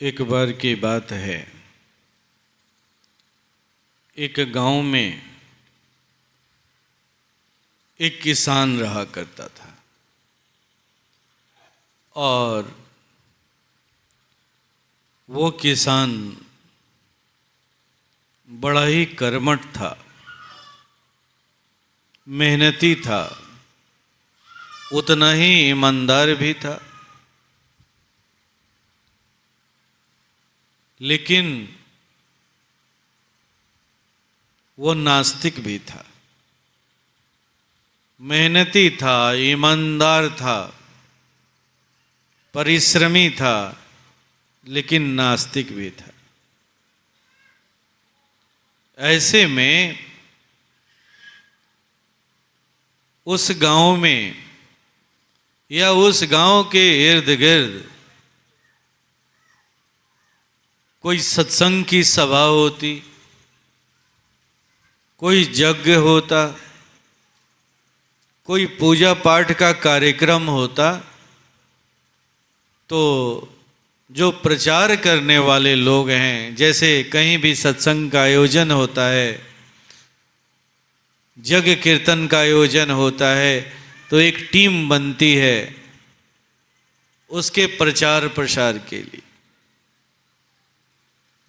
एक बार की बात है, एक गांव में एक किसान रहा करता था और वो किसान बड़ा ही कर्मठ था, मेहनती था, उतना ही ईमानदार भी था। लेकिन वो नास्तिक भी था, मेहनती था, ईमानदार था, परिश्रमी था, लेकिन नास्तिक भी था। ऐसे में उस गांव में या उस गांव के इर्द गिर्द कोई सत्संग की सभा होती, कोई यज्ञ होता, कोई पूजा पाठ का कार्यक्रम होता, तो जो प्रचार करने वाले लोग हैं, जैसे कहीं भी सत्संग का आयोजन होता है, यज्ञ कीर्तन का आयोजन होता है, तो एक टीम बनती है उसके प्रचार प्रसार के लिए।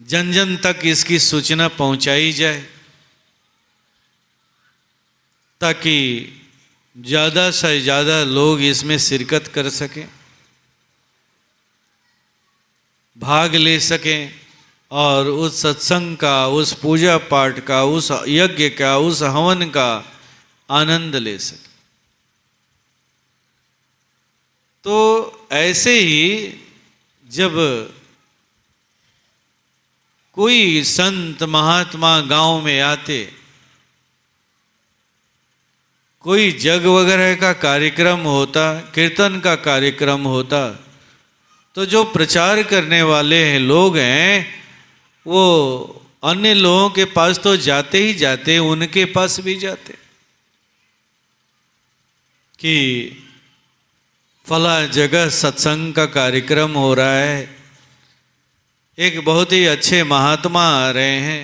जन जन तक इसकी सूचना पहुंचाई जाए ताकि ज़्यादा से ज़्यादा लोग इसमें शिरकत कर सकें, भाग ले सकें और उस सत्संग का, उस पूजा पाठ का, उस यज्ञ का, उस हवन का आनंद ले सकें। तो ऐसे ही जब कोई संत महात्मा गांव में आते, कोई जग वगैरह का कार्यक्रम होता, कीर्तन का कार्यक्रम होता, तो जो प्रचार करने वाले हैं लोग हैं, वो अन्य लोगों के पास तो जाते ही जाते, उनके पास भी जाते कि फला जगह सत्संग का कार्यक्रम हो रहा है, एक बहुत ही अच्छे महात्मा आ रहे हैं,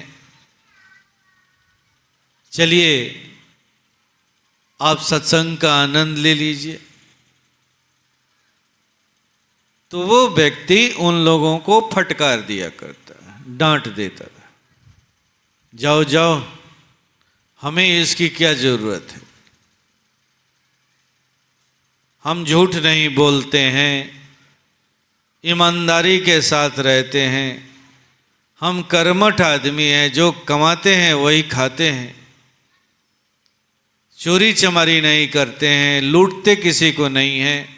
चलिए आप सत्संग का आनंद ले लीजिए। तो वो व्यक्ति उन लोगों को फटकार दिया करता, डांट देता था, जाओ जाओ, हमें इसकी क्या जरूरत है, हम झूठ नहीं बोलते हैं, ईमानदारी के साथ रहते हैं, हम कर्मठ आदमी हैं, जो कमाते हैं वही खाते हैं, चोरी चमारी नहीं करते हैं, लूटते किसी को नहीं हैं,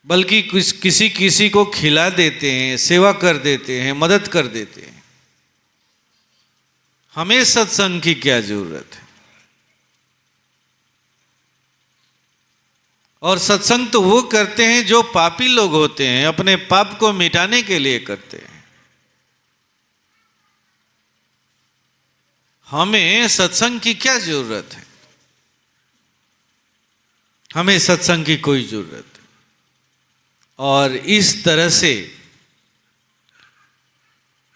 बल्कि किसी किसी को खिला देते हैं, सेवा कर देते हैं, मदद कर देते हैं। हमें सत्संग की क्या जरूरत है? और सत्संग तो वो करते हैं जो पापी लोग होते हैं, अपने पाप को मिटाने के लिए करते हैं। हमें सत्संग की क्या जरूरत है? हमें सत्संग की कोई जरूरत नहीं। और इस तरह से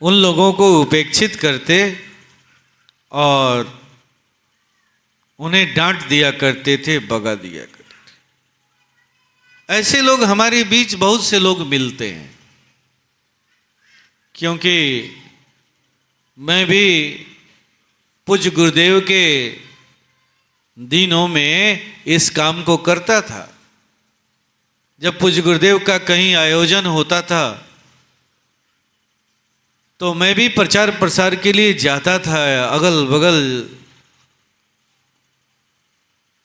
उन लोगों को उपेक्षित करते और उन्हें डांट दिया करते थे, भगा दिया करते थे। ऐसे लोग हमारे बीच बहुत से लोग मिलते हैं, क्योंकि मैं भी पूज्य गुरुदेव के दिनों में इस काम को करता था। जब पूज्य गुरुदेव का कहीं आयोजन होता था तो मैं भी प्रचार प्रसार के लिए जाता था, अगल बगल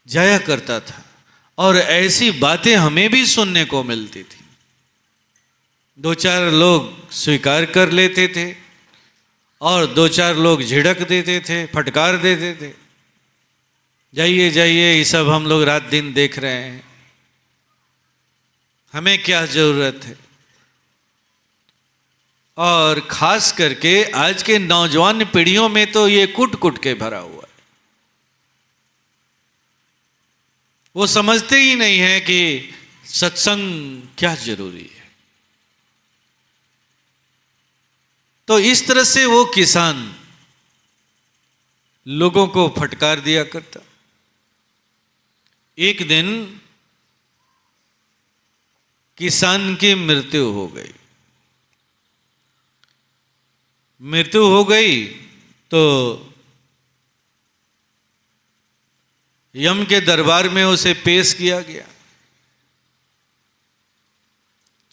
जाया करता था, और ऐसी बातें हमें भी सुनने को मिलती थी। दो चार लोग स्वीकार कर लेते थे और दो चार लोग झिड़क देते थे, फटकार देते थे, जाइए जाइए, ये सब हम लोग रात दिन देख रहे हैं, हमें क्या जरूरत है। और खास करके आज के नौजवान पीढ़ियों में तो ये कुट कुट के भरा हुआ है। वो समझते ही नहीं है कि सत्संग क्या जरूरी है। तो इस तरह से वो किसान लोगों को फटकार दिया करता। एक दिन किसान की मृत्यु हो गई। मृत्यु हो गई तो यम के दरबार में उसे पेश किया गया।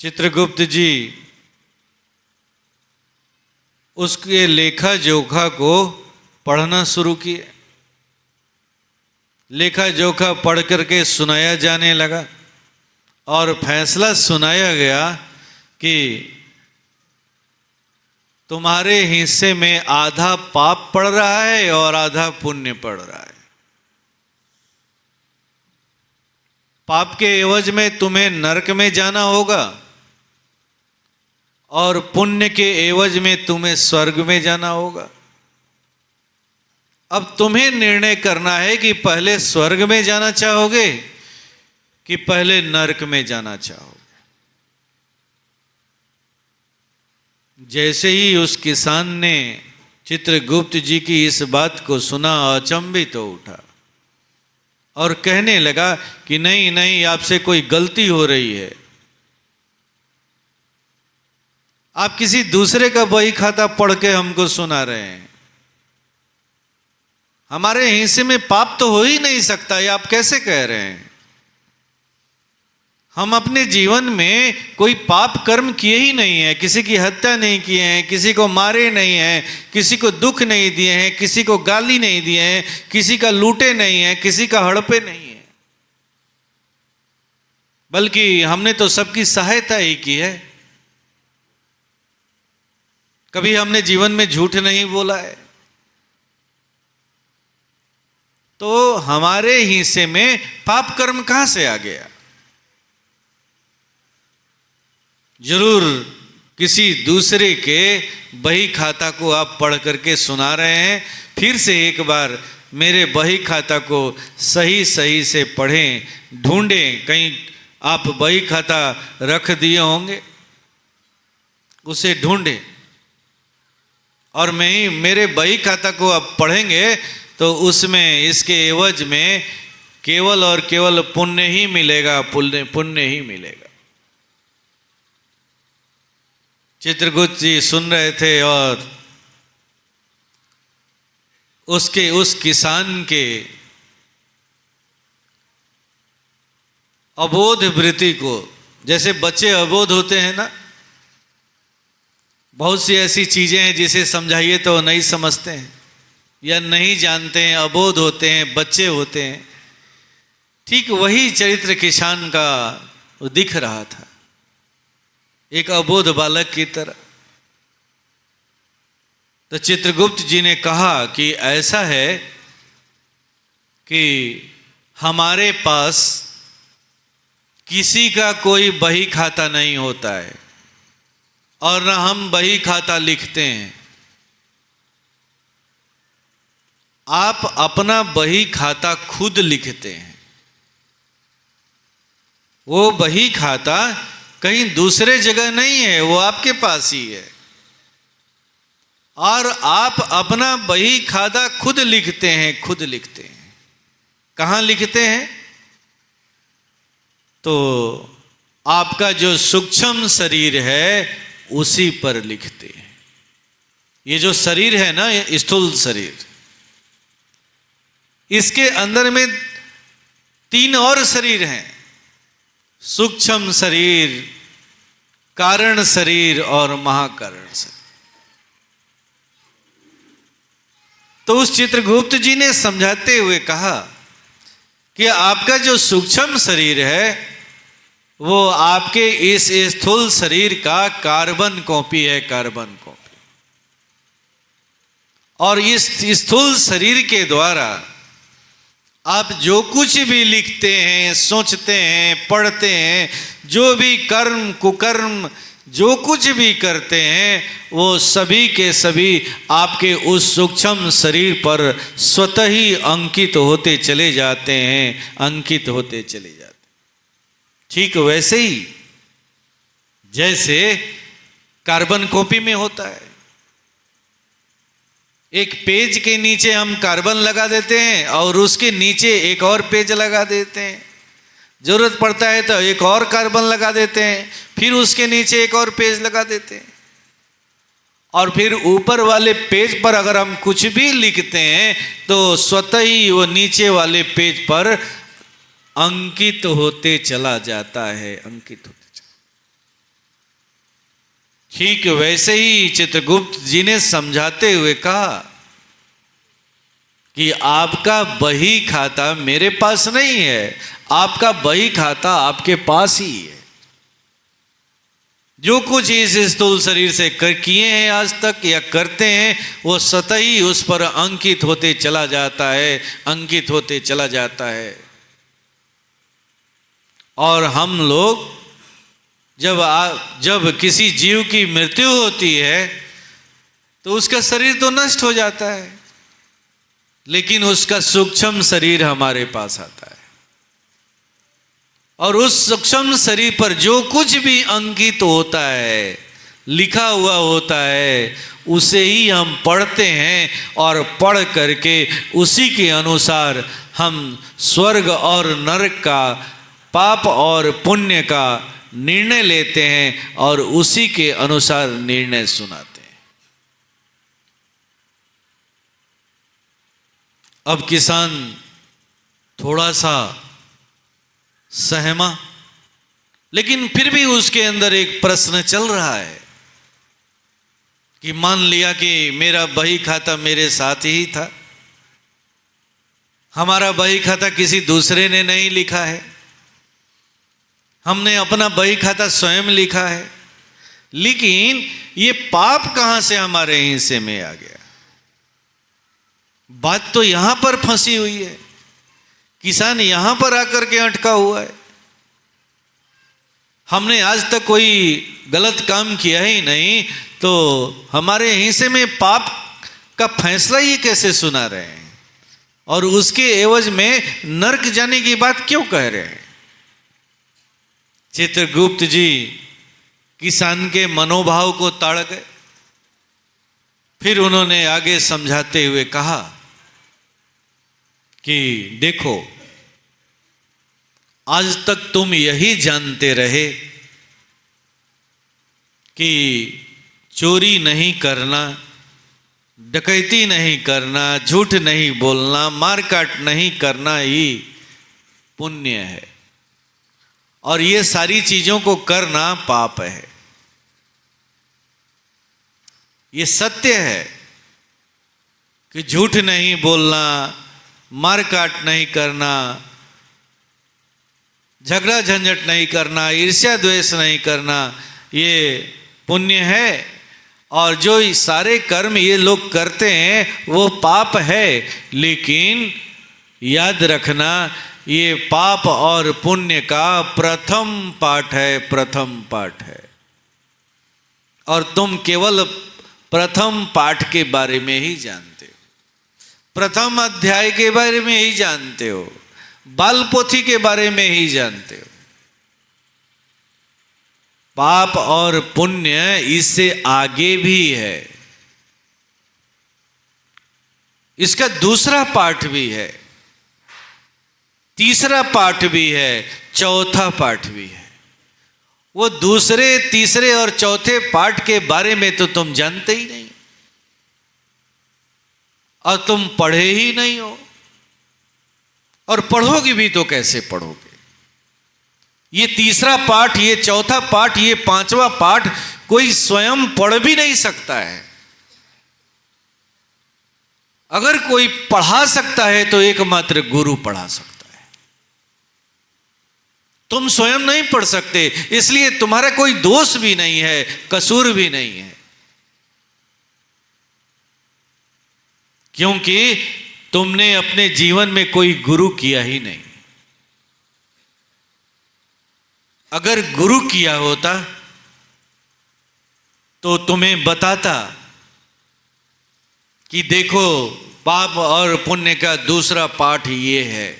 चित्रगुप्त जी उसके लेखा जोखा को पढ़ना शुरू किए। लेखा जोखा पढ़ करके सुनाया जाने लगा और फैसला सुनाया गया कि तुम्हारे हिस्से में आधा पाप पड़ रहा है और आधा पुण्य पड़ रहा है। पाप के एवज में तुम्हें नरक में जाना होगा और पुण्य के एवज में तुम्हें स्वर्ग में जाना होगा। अब तुम्हें निर्णय करना है कि पहले स्वर्ग में जाना चाहोगे कि पहले नरक में जाना चाहोगे। जैसे ही उस किसान ने चित्रगुप्त जी की इस बात को सुना, अचंभित हो उठा और कहने लगा कि नहीं नहीं, आपसे कोई गलती हो रही है। आप किसी दूसरे का बही खाता पढ़ के हमको सुना रहे हैं। हमारे हिस्से में पाप तो हो ही नहीं सकता, ये आप कैसे कह रहे हैं। हम अपने जीवन में कोई पाप कर्म किए ही नहीं है, किसी की हत्या नहीं किए हैं, किसी को मारे नहीं हैं, किसी को दुख नहीं दिए हैं, किसी को गाली नहीं दिए हैं, किसी का लूटे नहीं है, किसी का हड़पे नहीं है, बल्कि हमने तो सबकी सहायता ही की है। कभी हमने जीवन में झूठ नहीं बोला है। तो हमारे हिस्से में पाप कर्म कहां से आ गया। जरूर किसी दूसरे के बही खाता को आप पढ़ करके सुना रहे हैं। फिर से एक बार मेरे बही खाता को सही सही से पढ़ें, ढूंढें, कहीं आप बही खाता रख दिए होंगे, उसे ढूंढें। और मेरे बही खाता को आप पढ़ेंगे तो उसमें इसके एवज में केवल और केवल पुण्य ही मिलेगा, पुण्य ही मिलेगा। चित्रगुप्त जी सुन रहे थे और उस किसान के अबोध वृत्ति को, जैसे बच्चे अबोध होते हैं ना, बहुत सी ऐसी चीजें हैं जिसे समझाइए तो नहीं समझते हैं या नहीं जानते हैं, अबोध होते हैं, बच्चे होते हैं। ठीक वही चरित्र किसान का दिख रहा था, एक अबोध बालक की तरह। तो चित्रगुप्त जी ने कहा कि ऐसा है कि हमारे पास किसी का कोई बही खाता नहीं होता है और न हम बही खाता लिखते हैं। आप अपना बही खाता खुद लिखते हैं। वो बही खाता कहीं दूसरे जगह नहीं है, वो आपके पास ही है। और आप अपना बही खाता खुद लिखते हैं, खुद लिखते हैं। कहाँ लिखते हैं? तो आपका जो सूक्ष्म शरीर है उसी पर लिखते हैं। ये जो शरीर है ना, ये स्थूल शरीर, इसके अंदर में 3 और शरीर हैं, सूक्ष्म शरीर, कारण शरीर और महाकारण शरीर। तो उस चित्रगुप्त जी ने समझाते हुए कहा कि आपका जो सूक्ष्म शरीर है वो आपके इस स्थूल शरीर का कार्बन कॉपी है, कार्बन कॉपी। और इस स्थूल शरीर के द्वारा आप जो कुछ भी लिखते हैं, सोचते हैं, पढ़ते हैं, जो भी कर्म कुकर्म जो कुछ भी करते हैं, वो सभी के सभी आपके उस सूक्ष्म शरीर पर स्वतः ही अंकित होते चले जाते हैं, अंकित होते चले जाते हैं। ठीक वैसे ही जैसे कार्बन कॉपी में होता है, एक पेज के नीचे हम कार्बन लगा देते हैं और उसके नीचे एक और पेज लगा देते हैं, जरूरत पड़ता है तो एक और कार्बन लगा देते हैं, फिर उसके नीचे एक और पेज लगा देते हैं, और फिर ऊपर वाले पेज पर अगर हम कुछ भी लिखते हैं तो स्वतः ही वो नीचे वाले पेज पर अंकित होते चला जाता है, अंकित होते चला। ठीक वैसे ही चित्रगुप्त जी ने समझाते हुए कहा कि आपका बही खाता मेरे पास नहीं है, आपका बही खाता आपके पास ही है। जो कुछ इस स्थूल शरीर से किए हैं आज तक या करते हैं, वो स्वतः ही उस पर अंकित होते चला जाता है, अंकित होते चला जाता है। और हम लोग जब किसी जीव की मृत्यु होती है तो उसका शरीर तो नष्ट हो जाता है, लेकिन उसका सूक्ष्म शरीर हमारे पास आता है, और उस सूक्ष्म शरीर पर जो कुछ भी अंकित होता है, लिखा हुआ होता है, उसे ही हम पढ़ते हैं, और पढ़ करके उसी के अनुसार हम स्वर्ग और नरक का, पाप और पुण्य का निर्णय लेते हैं, और उसी के अनुसार निर्णय सुनाते हैं। अब किसान थोड़ा सा सहमा, लेकिन फिर भी उसके अंदर एक प्रश्न चल रहा है कि मान लिया कि मेरा बही खाता मेरे साथ ही था, हमारा बही खाता किसी दूसरे ने नहीं लिखा है, हमने अपना बही खाता स्वयं लिखा है, लेकिन ये पाप कहां से हमारे हिस्से में आ गया? बात तो यहां पर फंसी हुई है, किसान यहां पर आकर के अटका हुआ है। हमने आज तक कोई गलत काम किया ही नहीं, तो हमारे हिस्से में पाप का फैसला ये कैसे सुना रहे हैं, और उसके एवज में नरक जाने की बात क्यों कह रहे हैं? चित्रगुप्त जी किसान के मनोभाव को ताड़ गए। फिर उन्होंने आगे समझाते हुए कहा कि देखो, आज तक तुम यही जानते रहे कि चोरी नहीं करना, डकैती नहीं करना, झूठ नहीं बोलना, मारकाट नहीं करना ही पुण्य है, और ये सारी चीजों को करना पाप है। ये सत्य है कि झूठ नहीं बोलना, मारकाट नहीं करना, झगड़ा झंझट नहीं करना, ईर्ष्या द्वेष नहीं करना, ये पुण्य है, और जो सारे कर्म ये लोग करते हैं वो पाप है। लेकिन याद रखना, ये पाप और पुण्य का प्रथम पाठ है, प्रथम पाठ है, और तुम केवल प्रथम पाठ के बारे में ही जानते हो, प्रथम अध्याय के बारे में ही जानते हो, बाल पोथी के बारे में ही जानते हो। पाप और पुण्य इससे आगे भी है, इसका दूसरा पाठ भी है, तीसरा पाठ भी है, चौथा पाठ भी है। वो दूसरे, तीसरे और चौथे पाठ के बारे में तो तुम जानते ही नहीं, और तुम पढ़े ही नहीं हो, और पढ़ोगे भी तो कैसे पढ़ोगे? ये तीसरा पाठ, ये चौथा पाठ, ये पांचवा पाठ कोई स्वयं पढ़ भी नहीं सकता है। अगर कोई पढ़ा सकता है तो एकमात्र गुरु पढ़ा सकता है। तुम स्वयं नहीं पढ़ सकते, इसलिए तुम्हारा कोई दोष भी नहीं है, कसूर भी नहीं है, क्योंकि तुमने अपने जीवन में कोई गुरु किया ही नहीं। अगर गुरु किया होता तो तुम्हें बताता कि देखो, पाप और पुण्य का दूसरा पाठ ये है,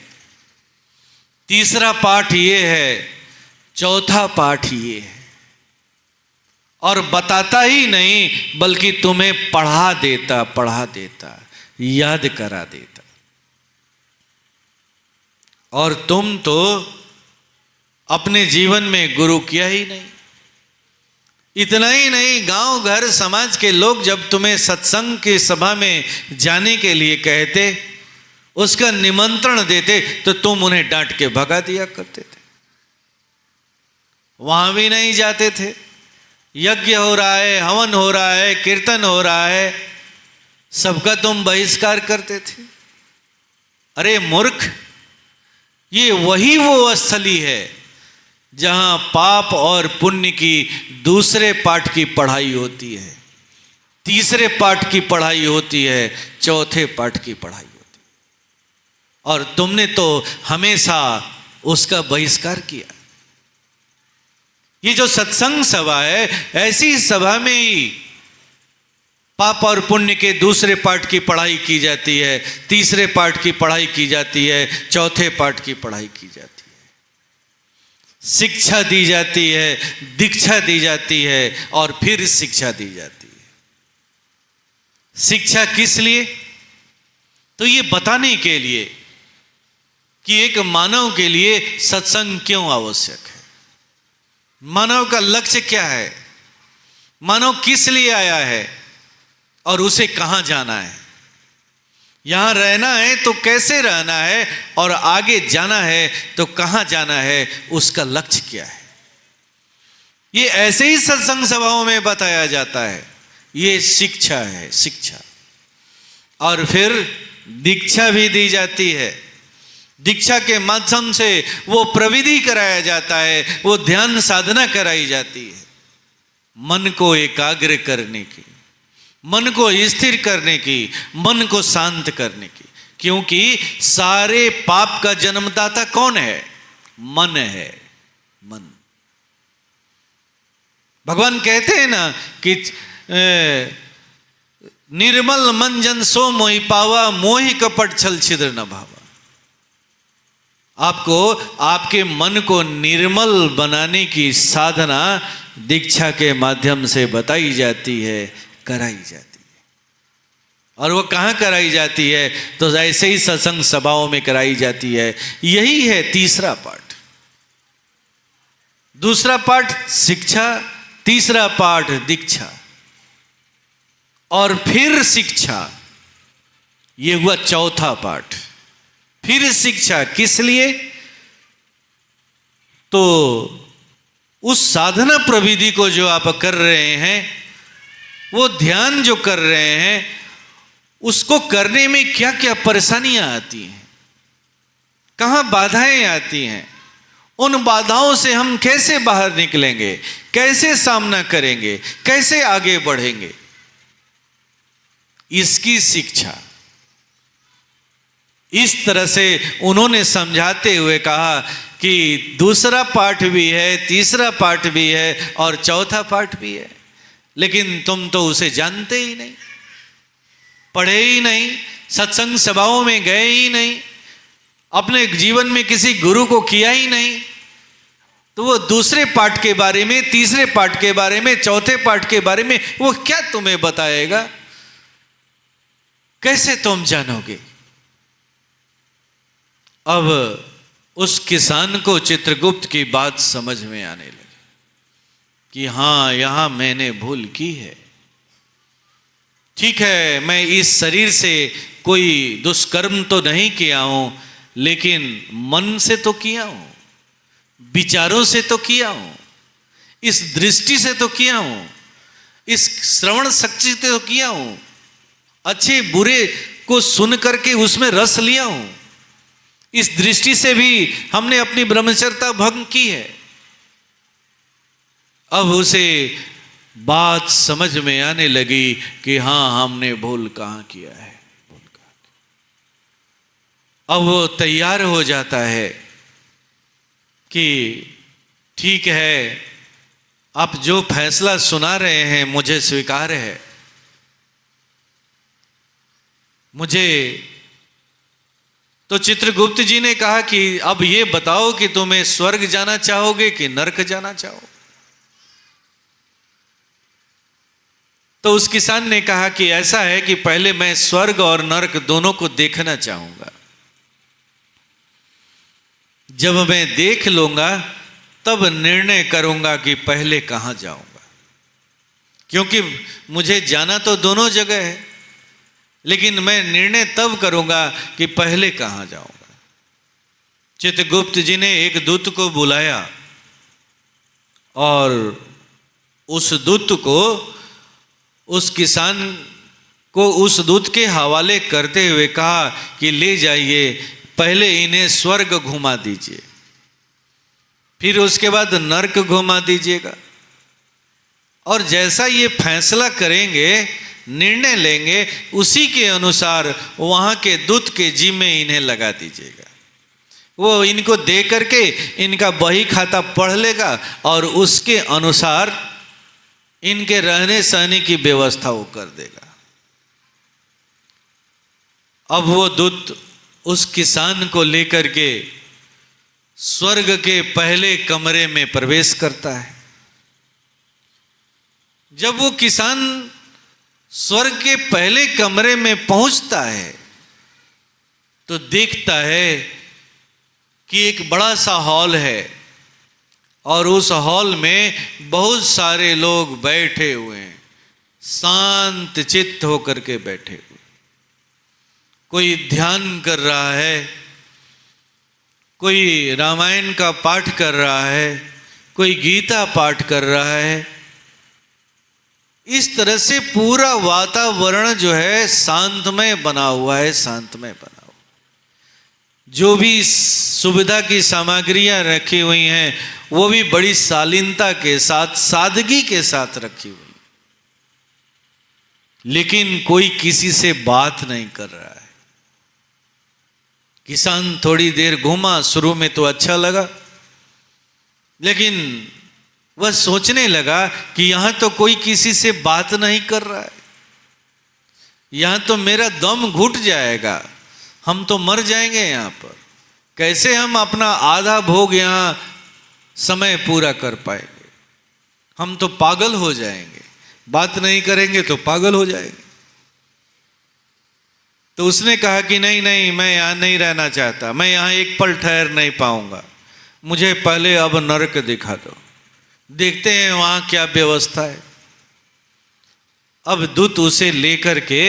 तीसरा पाठ ये है, चौथा पाठ ये है। और बताता ही नहीं बल्कि तुम्हें पढ़ा देता, याद करा देता। और तुम तो अपने जीवन में गुरु किया ही नहीं। इतना ही नहीं, गांव घर समाज के लोग जब तुम्हें सत्संग की सभा में जाने के लिए कहते, उसका निमंत्रण देते, तो तुम उन्हें डांट के भगा दिया करते थे। वहां भी नहीं जाते थे। यज्ञ हो रहा है, हवन हो रहा है, कीर्तन हो रहा है, सबका तुम बहिष्कार करते थे। अरे मूर्ख, ये वही वो स्थली है जहां पाप और पुण्य की दूसरे पाठ की पढ़ाई होती है, तीसरे पाठ की पढ़ाई होती है, चौथे पाठ की पढ़ाई होती है। और तुमने तो हमेशा उसका बहिष्कार किया। ये जो सत्संग सभा है, ऐसी सभा में ही पाप और पुण्य के दूसरे पाठ की पढ़ाई की जाती है, तीसरे पाठ की पढ़ाई की जाती है, चौथे पाठ की पढ़ाई की जाती है, शिक्षा दी जाती है, दीक्षा दी जाती है और फिर शिक्षा दी जाती है। शिक्षा किस लिए? तो ये बताने के लिए कि एक मानव के लिए सत्संग क्यों आवश्यक है, मानव का लक्ष्य क्या है, मानव किस लिए आया है और उसे कहां जाना है। यहां रहना है तो कैसे रहना है, और आगे जाना है तो कहां जाना है, उसका लक्ष्य क्या है। ये ऐसे ही सत्संग सभाओं में बताया जाता है। ये शिक्षा है, शिक्षा। और फिर दीक्षा भी दी जाती है। दीक्षा के माध्यम से वो प्रविधि कराया जाता है, वो ध्यान साधना कराई जाती है, मन को एकाग्र करने की, मन को स्थिर करने की, मन को शांत करने की। क्योंकि सारे पाप का जन्मदाता कौन है? मन है, मन। भगवान कहते हैं ना कि निर्मल मन जन सो मोहि पावा, मोहि कपट छल छिद्र न भावा। आपको आपके मन को निर्मल बनाने की साधना दीक्षा के माध्यम से बताई जाती है, कराई जाती है। और वो कहाँ कराई जाती है? तो ऐसे ही सत्संग सभाओं में कराई जाती है। यही है तीसरा पाठ। दूसरा पाठ शिक्षा, तीसरा पाठ दीक्षा और फिर शिक्षा। ये हुआ चौथा पाठ। फिर शिक्षा किस लिए? तो उस साधना प्रविधि को जो आप कर रहे हैं, वो ध्यान जो कर रहे हैं, उसको करने में क्या क्या परेशानियां आती हैं, कहां बाधाएं आती हैं, उन बाधाओं से हम कैसे बाहर निकलेंगे, कैसे सामना करेंगे, कैसे आगे बढ़ेंगे, इसकी शिक्षा। इस तरह से उन्होंने समझाते हुए कहा कि दूसरा पाठ भी है, तीसरा पाठ भी है और चौथा पाठ भी है, लेकिन तुम तो उसे जानते ही नहीं, पढ़े ही नहीं, सत्संग सभाओं में गए ही नहीं, अपने जीवन में किसी गुरु को किया ही नहीं। तो वो दूसरे पाठ के बारे में, तीसरे पाठ के बारे में, चौथे पाठ के बारे में वो क्या तुम्हें बताएगा? कैसे तुम जानोगे? अब उस किसान को चित्रगुप्त की बात समझ में आने लगी कि हाँ, यहां मैंने भूल की है। ठीक है, मैं इस शरीर से कोई दुष्कर्म तो नहीं किया हूं, लेकिन मन से तो किया हूं, विचारों से तो किया हूं, इस दृष्टि से तो किया हूं, इस श्रवण शक्ति से तो किया हूं, अच्छे बुरे को सुन करके उसमें रस लिया हूं, इस दृष्टि से भी हमने अपनी ब्रह्मचर्यता भंग की है। अब उसे बात समझ में आने लगी कि हाँ, हमने भूल कहाँ किया है, भूल कहाँ किया। अब वो तैयार हो जाता है कि ठीक है, आप जो फैसला सुना रहे हैं मुझे स्वीकार है, मुझे तो चित्रगुप्त जी ने कहा कि अब ये बताओ कि तुम्हें स्वर्ग जाना चाहोगे कि नरक जाना चाहो। तो उस किसान ने कहा कि ऐसा है कि पहले मैं स्वर्ग और नरक दोनों को देखना चाहूंगा, जब मैं देख लूंगा तब निर्णय करूंगा कि पहले कहां जाऊंगा, क्योंकि मुझे जाना तो दोनों जगह है, लेकिन मैं निर्णय तब करूंगा कि पहले कहां जाऊंगा। चित्रगुप्त जी ने एक दूत को बुलाया और उस दूत को उस किसान को उस दूत के हवाले करते हुए कहा कि ले जाइए, पहले इन्हें स्वर्ग घुमा दीजिए, फिर उसके बाद नरक घुमा दीजिएगा, और जैसा ये फैसला करेंगे, निर्णय लेंगे, उसी के अनुसार वहाँ के दूत के जिम्मे इन्हें लगा दीजिएगा। वो इनको दे करके इनका बही खाता पढ़ लेगा और उसके अनुसार इनके रहने सहने की व्यवस्था वो कर देगा। अब वो दूत उस किसान को लेकर के स्वर्ग के पहले कमरे में प्रवेश करता है। जब वो किसान स्वर्ग के पहले कमरे में पहुंचता है तो देखता है कि एक बड़ा सा हॉल है और उस हॉल में बहुत सारे लोग बैठे हुए हैं, शांत चित्त होकर के बैठे हुए। कोई ध्यान कर रहा है, कोई रामायण का पाठ कर रहा है, कोई गीता पाठ कर रहा है। इस तरह से पूरा वातावरण जो है शांतमय बना हुआ है, शांतमय बना हुआ। जो भी सुविधा की सामग्रियां रखी हुई हैं वो भी बड़ी शालीनता के साथ, सादगी के साथ रखी हुई, लेकिन कोई किसी से बात नहीं कर रहा है। किसान थोड़ी देर घूमा, शुरू में तो अच्छा लगा, लेकिन वह सोचने लगा कि यहां तो कोई किसी से बात नहीं कर रहा है, यहां तो मेरा दम घुट जाएगा, हम तो मर जाएंगे यहां पर। कैसे हम अपना आधा भोग यहां समय पूरा कर पाएंगे? हम तो पागल हो जाएंगे, बात नहीं करेंगे तो पागल हो जाएंगे। तो उसने कहा कि नहीं नहीं, मैं यहां नहीं रहना चाहता, मैं यहां एक पल ठहर नहीं पाऊंगा, मुझे पहले अब नरक दिखा दो, देखते हैं वहां क्या व्यवस्था है। अब दूत उसे लेकर के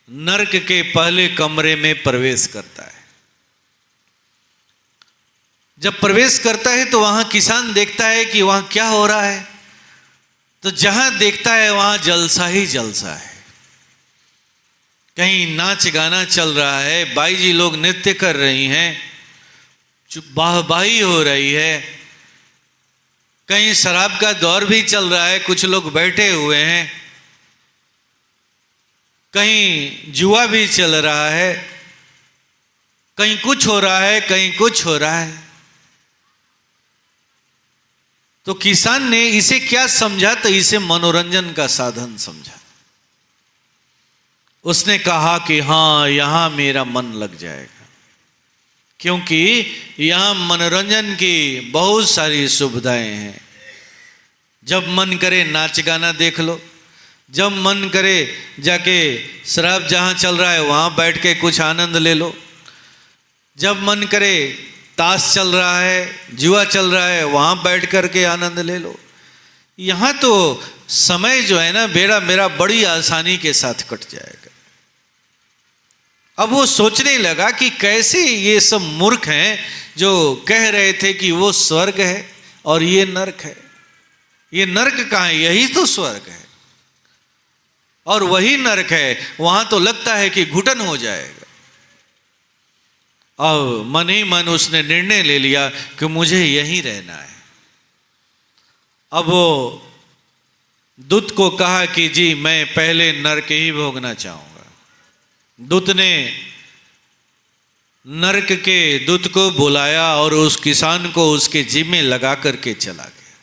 नरक के पहले कमरे में प्रवेश करता है। जब प्रवेश करता है तो वहां किसान देखता है कि वहां क्या हो रहा है, तो जहां देखता है वहां जलसा ही जलसा है। कहीं नाच गाना चल रहा है, बाई जी लोग नृत्य कर रही हैं, वाहवाही हो रही है, कहीं शराब का दौर भी चल रहा है, कुछ लोग बैठे हुए हैं, कहीं जुआ भी चल रहा है, कहीं कुछ हो रहा है, कहीं कुछ हो रहा है। तो किसान ने इसे क्या समझा? तो इसे मनोरंजन का साधन समझा। उसने कहा कि हाँ, यहां मेरा मन लग जाएगा, क्योंकि यहां मनोरंजन की बहुत सारी सुविधाएं हैं। जब मन करे नाच गाना देख लो, जब मन करे जाके शराब जहां चल रहा है वहां बैठ के कुछ आनंद ले लो, जब मन करे ताश चल रहा है, जुआ चल रहा है, वहां बैठ करके आनंद ले लो। यहां तो समय जो है ना मेरा बड़ी आसानी के साथ कट जाएगा। अब वो सोचने लगा कि कैसे ये सब मूर्ख हैं जो कह रहे थे कि वो स्वर्ग है और ये नरक है। ये नरक कहाँ है? यही तो स्वर्ग है, और वही नरक है, वहां तो लगता है कि घुटन हो जाएगा। अब मन ही मन उसने निर्णय ले लिया कि मुझे यहीं रहना है। अब वो दूत को कहा कि जी मैं पहले नरक ही भोगना चाहूंगा। दूत ने नरक के दूत को बुलाया और उस किसान को उसके जिम्मे लगा करके चला गया।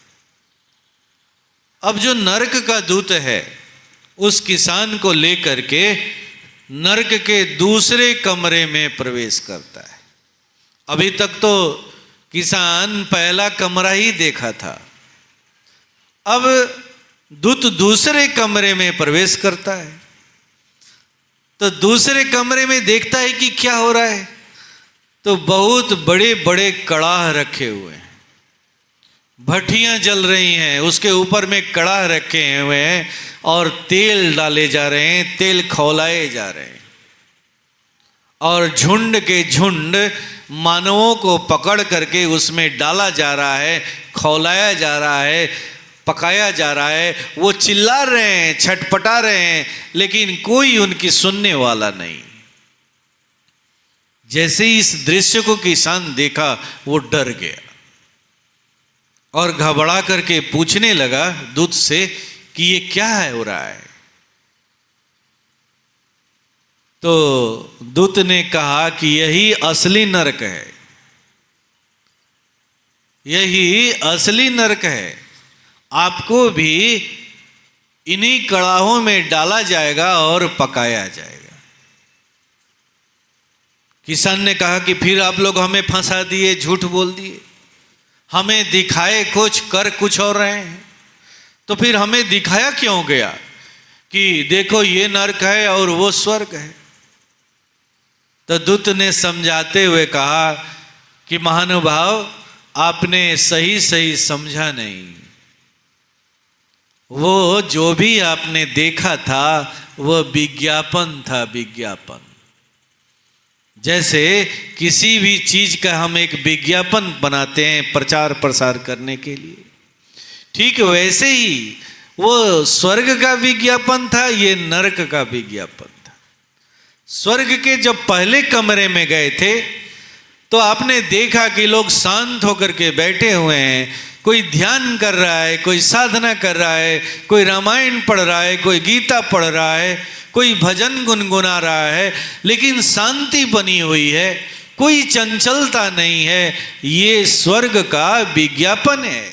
अब जो नरक का दूत है उस किसान को लेकर के नरक के दूसरे कमरे में प्रवेश करता है। अभी तक तो किसान पहला कमरा ही देखा था, अब दूत दूसरे कमरे में प्रवेश करता है। तो दूसरे कमरे में देखता है कि क्या हो रहा है, तो बहुत बड़े बड़े कड़ाह रखे हुए हैं, भट्टियां जल रही हैं, उसके ऊपर में कड़ाह रखे हुए हैं और तेल डाले जा रहे हैं, तेल खौलाए जा रहे हैं। और झुंड के झुंड मानवों को पकड़ करके उसमें डाला जा रहा है, खौलाया जा रहा है, पकाया जा रहा है। वो चिल्ला रहे हैं, छटपटा रहे हैं, लेकिन कोई उनकी सुनने वाला नहीं। जैसे ही इस दृश्य को किसान देखा, वो डर गया और घबरा करके पूछने लगा दूत से कि ये क्या है हो रहा है। तो दूत ने कहा कि यही असली नरक है, यही असली नरक है। आपको भी इन्हीं कड़ाहों में डाला जाएगा और पकाया जाएगा। किसान ने कहा कि फिर आप लोग हमें फंसा दिए, झूठ बोल दिए, हमें दिखाए कुछ, कर कुछ और रहे हैं। तो फिर हमें दिखाया क्यों गया कि देखो ये नरक है और वो स्वर्ग है। तो दूत ने समझाते हुए कहा कि महानुभाव, आपने सही सही समझा नहीं। वो जो भी आपने देखा था वो विज्ञापन था, विज्ञापन। जैसे किसी भी चीज का हम एक विज्ञापन बनाते हैं प्रचार प्रसार करने के लिए, ठीक वैसे ही वो स्वर्ग का विज्ञापन था, ये नरक का विज्ञापन था। स्वर्ग के जब पहले कमरे में गए थे तो आपने देखा कि लोग शांत होकर के बैठे हुए हैं, कोई ध्यान कर रहा है, कोई साधना कर रहा है, कोई रामायण पढ़ रहा है, कोई गीता पढ़ रहा है, कोई भजन गुनगुना रहा है, लेकिन शांति बनी हुई है, कोई चंचलता नहीं है। ये स्वर्ग का विज्ञापन है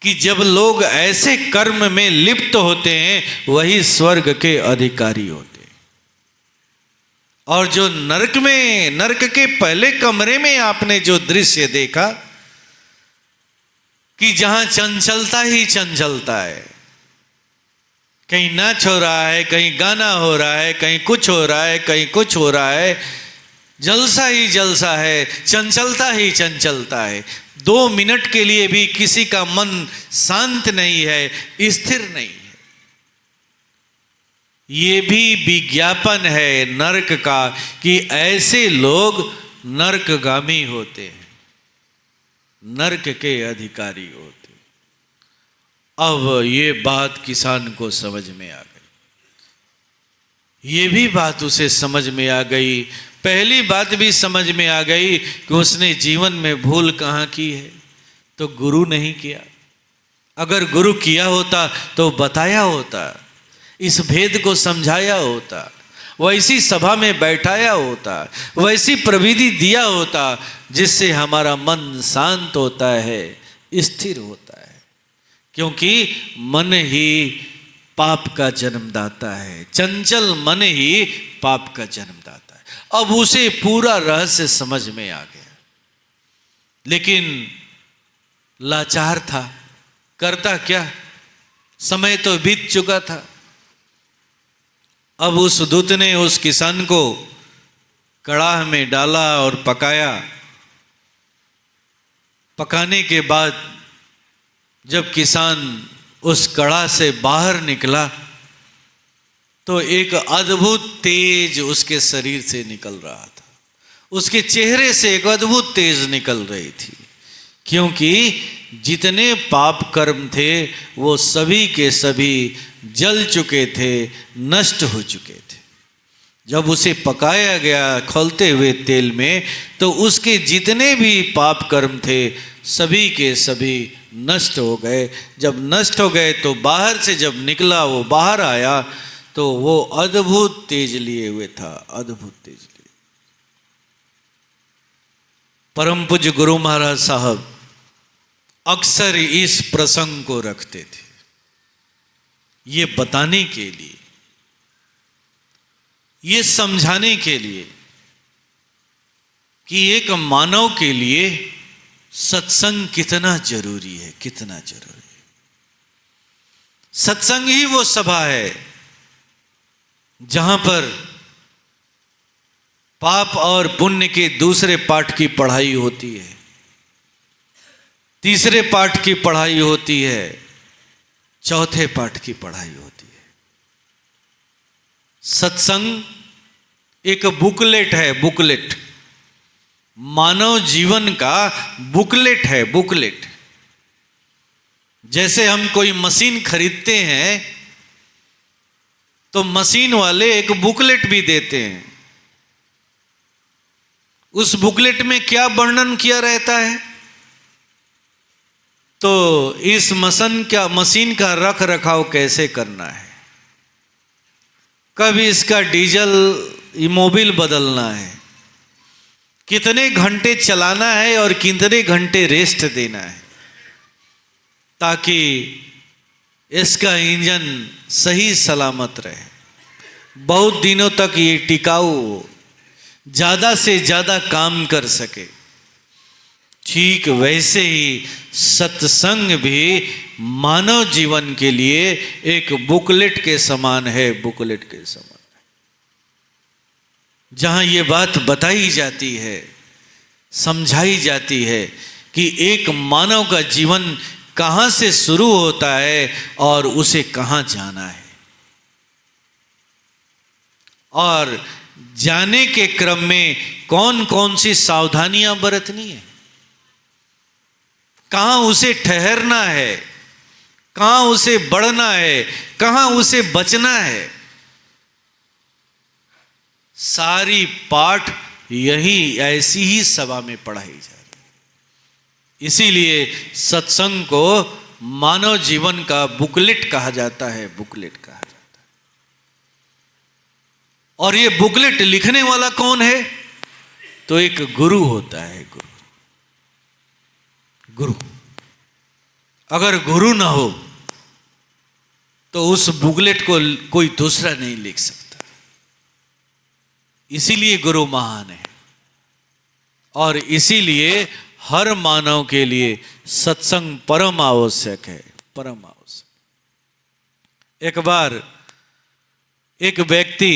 कि जब लोग ऐसे कर्म में लिप्त होते हैं वही स्वर्ग के अधिकारी होते हैं। और जो नरक में, नरक के पहले कमरे में आपने जो दृश्य देखा कि जहां चंचलता ही चंचलता है, कहीं नाच हो रहा है, कहीं गाना हो रहा है, कहीं कुछ हो रहा है, कहीं कुछ हो रहा है, जलसा ही जलसा है, चंचलता ही चंचलता है। 2 मिनट के लिए भी किसी का मन शांत नहीं है, स्थिर नहीं है। ये भी विज्ञापन है नरक का कि ऐसे लोग नरकगामी होते हैं, नरक के अधिकारी होते। अब ये बात किसान को समझ में आ गई, ये भी बात उसे समझ में आ गई। पहली बात भी समझ में आ गई कि उसने जीवन में भूल कहाँ की है, तो गुरु नहीं किया। अगर गुरु किया होता तो बताया होता, इस भेद को समझाया होता, वैसी सभा में बैठाया होता, वैसी प्रविधि दिया होता जिससे हमारा मन शांत होता है, स्थिर होता है। क्योंकि मन ही पाप का जन्मदाता है, चंचल मन ही पाप का जन्मदाता है। अब उसे पूरा रहस्य समझ में आ गया, लेकिन लाचार था, करता क्या, समय तो बीत चुका था। अब उस दूत ने उस किसान को कड़ाह में डाला और पकाया। पकाने के बाद जब किसान उस कड़ाह से बाहर निकला तो एक अद्भुत तेज उसके शरीर से निकल रहा था, उसके चेहरे से एक अद्भुत तेज निकल रही थी, क्योंकि जितने पाप कर्म थे वो सभी के सभी जल चुके थे, नष्ट हो चुके थे। जब उसे पकाया गया खौलते हुए तेल में तो उसके जितने भी पाप कर्म थे सभी के सभी नष्ट हो गए। जब नष्ट हो गए तो बाहर से जब निकला, वो बाहर आया तो वो अद्भुत तेज लिए हुए था, अद्भुत तेज लिए। परम पूज्य गुरु महाराज साहब अक्सर इस प्रसंग को रखते थे, ये बताने के लिए ये समझाने के लिए कि एक मानव के लिए सत्संग कितना जरूरी है, कितना जरूरी है। सत्संग ही वो सभा है जहां पर पाप और पुण्य के दूसरे पाठ की पढ़ाई होती है, तीसरे पाठ की पढ़ाई होती है, चौथे पाठ की पढ़ाई होती है। सत्संग एक बुकलेट है, बुकलेट, मानव जीवन का बुकलेट है, बुकलेट। जैसे हम कोई मशीन खरीदते हैं तो मशीन वाले एक बुकलेट भी देते हैं। उस बुकलेट में क्या वर्णन किया रहता है? तो इस मशीन का रख रखाव कैसे करना है, कब इसका डीजल मोबिल बदलना है, कितने घंटे चलाना है और कितने घंटे रेस्ट देना है, ताकि इसका इंजन सही सलामत रहे, बहुत दिनों तक ये टिकाऊ हो, ज़्यादा से ज़्यादा काम कर सके। ठीक वैसे ही सत्संग भी मानव जीवन के लिए एक बुकलेट के समान है, बुकलेट के समान है, जहां ये बात बताई जाती है, समझाई जाती है कि एक मानव का जीवन कहां से शुरू होता है और उसे कहां जाना है, और जाने के क्रम में कौन कौन सी सावधानियां बरतनी है, कहां उसे ठहरना है, कहां उसे बढ़ना है, कहां उसे बचना है। सारी पाठ यही ऐसी ही सभा में पढ़ाई जा रही है। इसीलिए सत्संग को मानव जीवन का बुकलेट कहा जाता है, बुकलेट कहा जाता है। और ये बुकलेट लिखने वाला कौन है? तो एक गुरु होता है, गुरु। गुरु, अगर गुरु ना हो तो उस बुकलेट को कोई दूसरा नहीं लिख सकता। इसीलिए गुरु महान है, और इसीलिए हर मानव के लिए सत्संग परम आवश्यक है, परम आवश्यक। एक बार एक व्यक्ति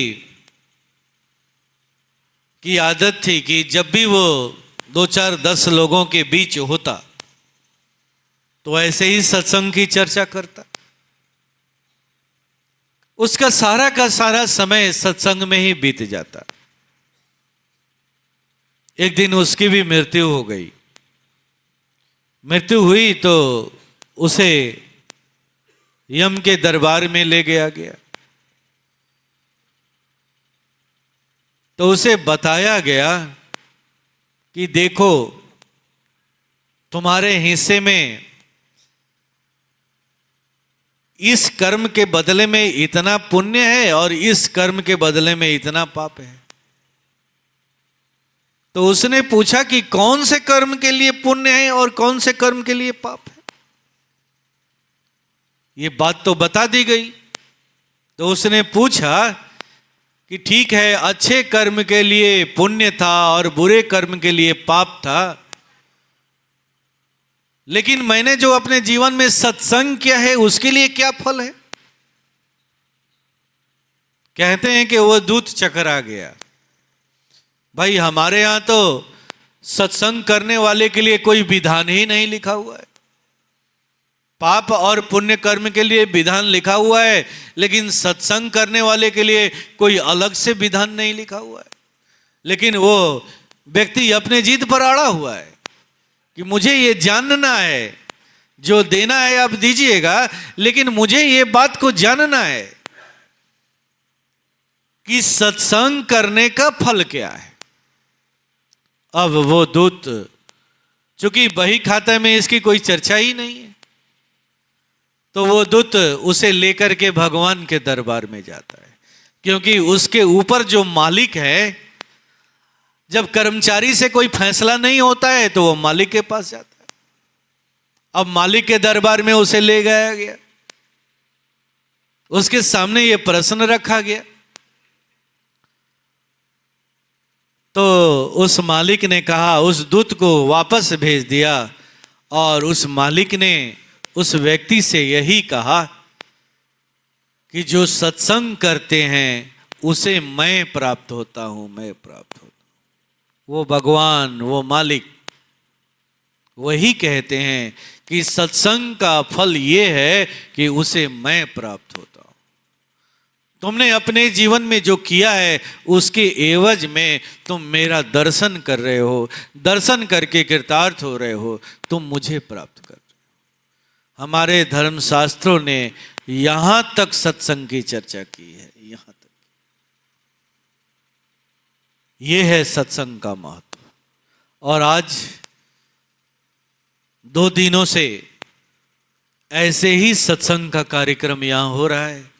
की आदत थी कि जब भी वो 2-4-10 लोगों के बीच होता तो ऐसे ही सत्संग की चर्चा करता। उसका सारा का सारा समय सत्संग में ही बीत जाता। एक दिन उसकी भी मृत्यु हो गई। मृत्यु हुई तो उसे यम के दरबार में ले गया गया। तो उसे बताया गया कि देखो, तुम्हारे हिस्से में इस कर्म के बदले में इतना पुण्य है और इस कर्म के बदले में इतना पाप है। तो उसने पूछा कि कौन से कर्म के लिए पुण्य है और कौन से कर्म के लिए पाप है। ये बात तो बता दी गई। तो उसने पूछा कि ठीक है, अच्छे कर्म के लिए पुण्य था और बुरे कर्म के लिए पाप था, लेकिन मैंने जो अपने जीवन में सत्संग किया है उसके लिए क्या फल है? कहते हैं कि वो दूत चकरा गया। भाई, हमारे यहां तो सत्संग करने वाले के लिए कोई विधान ही नहीं लिखा हुआ है। पाप और पुण्य कर्म के लिए विधान लिखा हुआ है, लेकिन सत्संग करने वाले के लिए कोई अलग से विधान नहीं लिखा हुआ है। लेकिन वो व्यक्ति अपने जिद पर अड़ा हुआ है कि मुझे ये जानना है, जो देना है आप दीजिएगा, लेकिन मुझे ये बात को जानना है कि सत्संग करने का फल क्या है। अब वो दूत, चूंकि बही खाते में इसकी कोई चर्चा ही नहीं है, तो वो दूत उसे लेकर के भगवान के दरबार में जाता है, क्योंकि उसके ऊपर जो मालिक है, जब कर्मचारी से कोई फैसला नहीं होता है तो वो मालिक के पास जाता है। अब मालिक के दरबार में उसे ले गया गया, उसके सामने ये प्रश्न रखा गया तो उस मालिक ने कहा, उस दूत को वापस भेज दिया और उस मालिक ने उस व्यक्ति से यही कहा कि जो सत्संग करते हैं उसे मैं प्राप्त होता हूं, मैं प्राप्त होता हूं। वो भगवान, वो मालिक वही कहते हैं कि सत्संग का फल ये है कि उसे मैं प्राप्त होता हूं। तुमने अपने जीवन में जो किया है उसके एवज में तुम मेरा दर्शन कर रहे हो, दर्शन करके कृतार्थ हो रहे हो, तुम मुझे प्राप्त कर रहे हो। हमारे धर्मशास्त्रों ने यहां तक सत्संग की चर्चा की है, यहां तक। यह है सत्संग का महत्व। और आज 2 दिनों से ऐसे ही सत्संग का कार्यक्रम यहां हो रहा है,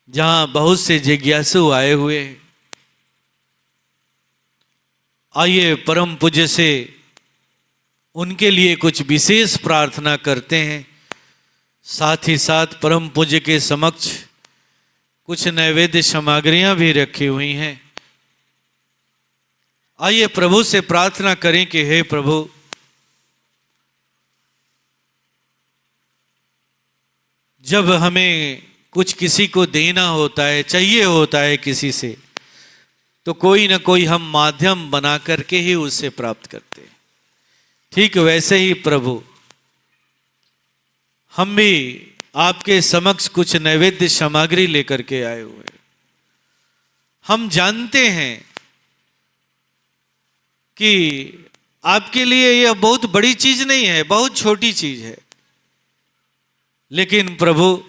जहां बहुत से जिज्ञासु आए हुए। आइए परम पूज्य से उनके लिए कुछ विशेष प्रार्थना करते हैं। साथ ही साथ परम पूज्य के समक्ष कुछ नैवेद्य सामग्रियां भी रखी हुई हैं। आइए प्रभु से प्रार्थना करें कि हे प्रभु, जब हमें कुछ किसी को देना होता है, चाहिए होता है किसी से, तो कोई ना कोई हम माध्यम बना करके ही उससे प्राप्त करते हैं। ठीक वैसे ही प्रभु, हम भी आपके समक्ष कुछ नैवेद्य सामग्री लेकर के आए हुए। हम जानते हैं कि आपके लिए यह बहुत बड़ी चीज नहीं है, बहुत छोटी चीज है, लेकिन प्रभु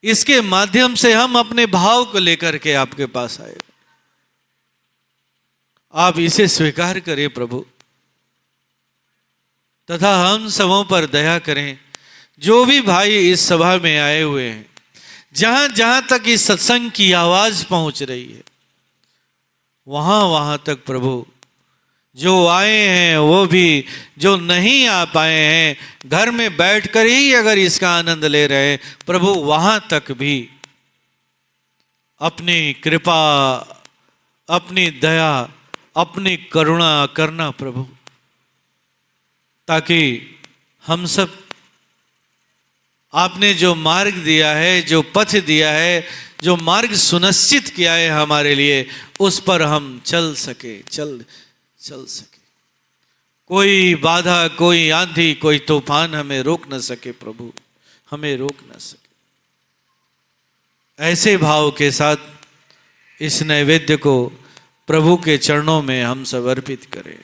इसके माध्यम से हम अपने भाव को लेकर के आपके पास आए। आप इसे स्वीकार करें प्रभु, तथा हम सबों पर दया करें। जो भी भाई इस सभा में आए हुए हैं, जहां जहां तक इस सत्संग की आवाज पहुंच रही है, वहां वहां तक प्रभु, जो आए हैं वो भी, जो नहीं आ पाए हैं, घर में बैठकर ही अगर इसका आनंद ले रहे हैं, प्रभु वहां तक भी अपनी कृपा, अपनी दया, अपनी करुणा करना प्रभु, ताकि हम सब आपने जो मार्ग दिया है, जो पथ दिया है, जो मार्ग सुनिश्चित किया है हमारे लिए, उस पर हम चल सके, चल सके। कोई बाधा, कोई आंधी, कोई तूफान हमें रोक न सके प्रभु, हमें रोक न सके। ऐसे भाव के साथ इस नैवेद्य को प्रभु के चरणों में हम समर्पित करें।